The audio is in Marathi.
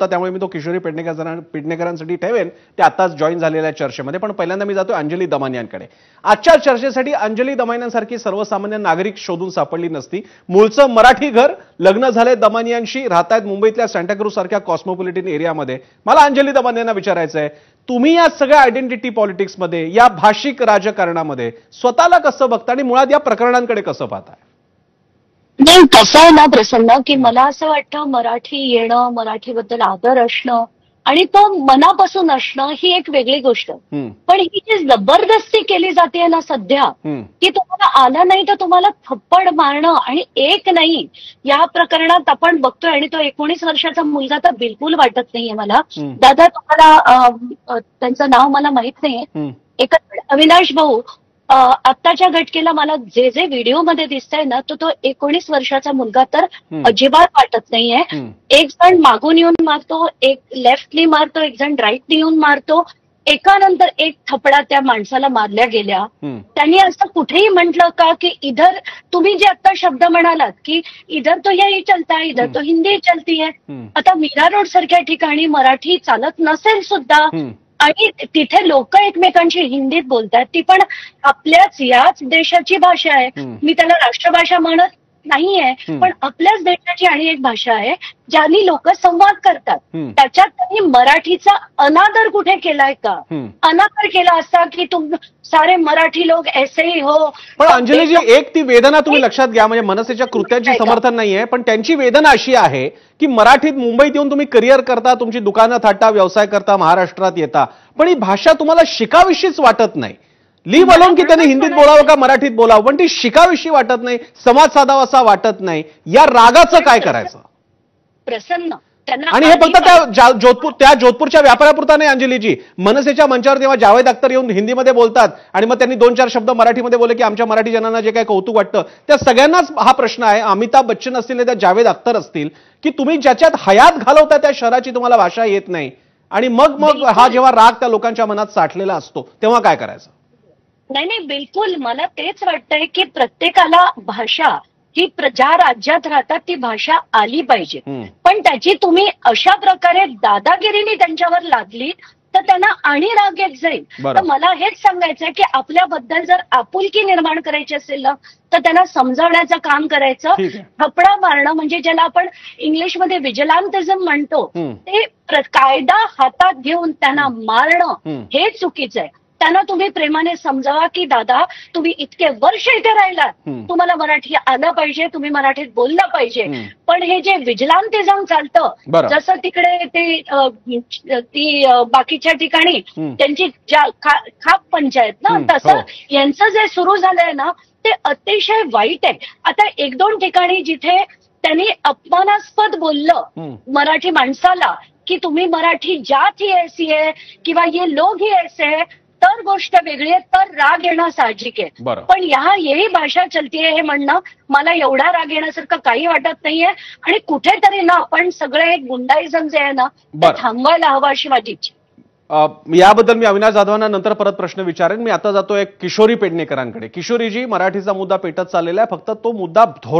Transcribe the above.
त्यामुळे मी तो किशोरी पेडणेकरांसाठी ठेवेन ते आताच जॉईन झालेल्या चर्चेमध्ये। पण पहिल्यांदा मी जातो अंजली दमानियांकडे। आजच्या चर्चेसाठी अंजली दमानियांसारखी सर्वसामान्य नागरिक शोधून सापडली नसती। मूळचं मराठी घर, लग्न झाले दमानियांशी, राहतायत मुंबईतल्या सांताक्रूझ सारख्या कॉस्मोपॉलिटन एरियामध्ये। मला अंजली दमानियांना विचारायचं आहे, तुम्ही या सगळ्या आयडेंटिटी पॉलिटिक्समध्ये, या भाषिक राजकारणामध्ये स्वतःला कसं बघता आणि मुळात या प्रकरणांकडे कसं पाहताय? नाही, कसं आहे ना प्रसन्न, की मला असं वाटतं मराठी येणं, मराठीबद्दल आदर असणं आणि तो मनापासून असणं ही एक वेगळी गोष्ट। पण ही जी जबरदस्ती केली जाते ना सध्या, की तुम्हाला आलं नाही तर तुम्हाला थप्पड मारणं, आणि एक नाही, या प्रकरणात आपण बघतोय, आणि तो 19 वर्षाचा मुलगा तर बिलकुल वाटत नाहीये मला। दादा, तुम्हाला त्यांचं नाव मला माहित नाहीये, अविनाश भाऊ, आत्ताच्या घटकेला मला जे जे व्हिडिओमध्ये दिसतंय ना, तो 19 वर्षाचा मुलगा तर अजिबात वाटत नाहीये। एक जण मागून येऊन मारतो, एक लेफ्टली मारतो, एक जण राईटली येऊन मारतो, एकानंतर एक थपडा त्या माणसाला मारल्या गेल्या। त्यांनी असं कुठेही म्हटलं का की इधर, तुम्ही जे आता शब्द म्हणालात की इधर तो यही चलता है, इधर तो हिंदी चलती है, आता मीरा रोड सारख्या ठिकाणी मराठी चालत नसेल सुद्धा, आणि तिथे लोक एकमेकांशी हिंदीत बोलतात, ती पण आपल्याच याच देशाची भाषा आहे। मी त्याला राष्ट्रभाषा म्हणत नाहीये, पण आपल्याच देशाची आणि एक भाषा आहे ज्यानी लोक संवाद करतात। त्याच्यात त्यांनी मराठीचा अनादर कुठे केलाय का? अनादर केला असता की तुम सारे मराठी लोग ऐसे ही हो। पण अंजलीजी, एक ती वेदना तुम्ही लक्षात घ्या, म्हणजे मनसेच्या कृत्याची समर्थन नाहीये, पण त्यांची वेदना अशी आहे की मराठीत मुंबईत येऊन तुम्ही करिअर करता, तुमची दुकानं थाटता, व्यवसाय करता, महाराष्ट्रात येता, पण ही भाषा तुम्हाला शिकावीशीच वाटत नाही। लिव्ह अलोन की त्यांनी हिंदीत बोलावं का मराठीत बोलावं, पण ती शिकाविषयी वाटत नाही, संवाद साधावा असा वाटत नाही। या रागाचं काय करायचं? प्रसन्न, आणि हे फक्त त्या जोधपूरच्या व्यापाऱ्यापुरता नाही अंजलीजी, मनसेच्या मंचावर तेव्हा जावेद अख्तर येऊन हिंदीमध्ये बोलतात आणि मग त्यांनी 2-4 शब्द मराठीमध्ये बोलले की आमच्या मराठी जनांना जे काही कौतुक वाटतं, त्या सगळ्यांनाच हा प्रश्न आहे। अमिताभ बच्चन असतील, त्या जावेद अख्तर असतील, की तुम्ही ज्याच्यात हयात घालवता त्या शहराची तुम्हाला भाषा येत नाही, आणि मग हा जेव्हा राग त्या लोकांच्या मनात साठलेला असतो तेव्हा काय करायचं? नाही, बिलकुल, मला तेच वाटतंय की प्रत्येकाला भाषा ही ज्या राज्यात राहतात ती भाषा आली पाहिजे, पण त्याची तुम्ही अशा प्रकारे दादागिरीने त्यांच्यावर लादली तर त्यांना आणि राग येत जाईल। तर मला हेच सांगायचंय की आपल्याबद्दल जर आपुलकी निर्माण करायची असेल ना, तर त्यांना समजावण्याचं काम करायचं। थपडा मारणं म्हणजे ज्याला आपण इंग्लिशमध्ये विजिलांटिझम म्हणतो, ते कायदा हातात घेऊन त्यांना मारणं हे चुकीचं आहे। त्यांना तुम्ही प्रेमाने समजावा की दादा, तुम्ही इतके वर्ष इथे राहिलात, तुम्हाला मराठी आलं पाहिजे, तुम्ही मराठीत बोललं पाहिजे, पण हे जे विजिलांटिझम चालतं, जसं तिकडे ती बाकीच्या ठिकाणी त्यांची खाप पंचायत ना, तसं यांचं जे सुरू झालंय ना, ते अतिशय वाईट आहे। आता 1-2 ठिकाणी जिथे त्यांनी अपमानास्पद बोललं मराठी माणसाला की तुम्ही मराठी जात ही ऐसी है किंवा ये लोग ही ऐसे है, तर गोष्ट वेगळी आहे, तर राग येणं साहजिक आहे। पण यही भाषा चलती है हे म्हणणं मला एवढा राग येण्यासारखं काही वाटत नाहीये, आणि कुठेतरी ना आपण सगळे गुंडाईझम जे आहे ना ते थांबवायला हवं अशी माझी इच्छा। याबद्दल मी अविनाश जाधवांना नंतर परत प्रश्न विचारेन। मी आता जातोय किशोरी पेडणेकरांकडे। किशोरीजी, मराठीचा मुद्दा पेटत चाललेला आहे, फक्त तो मुद्दा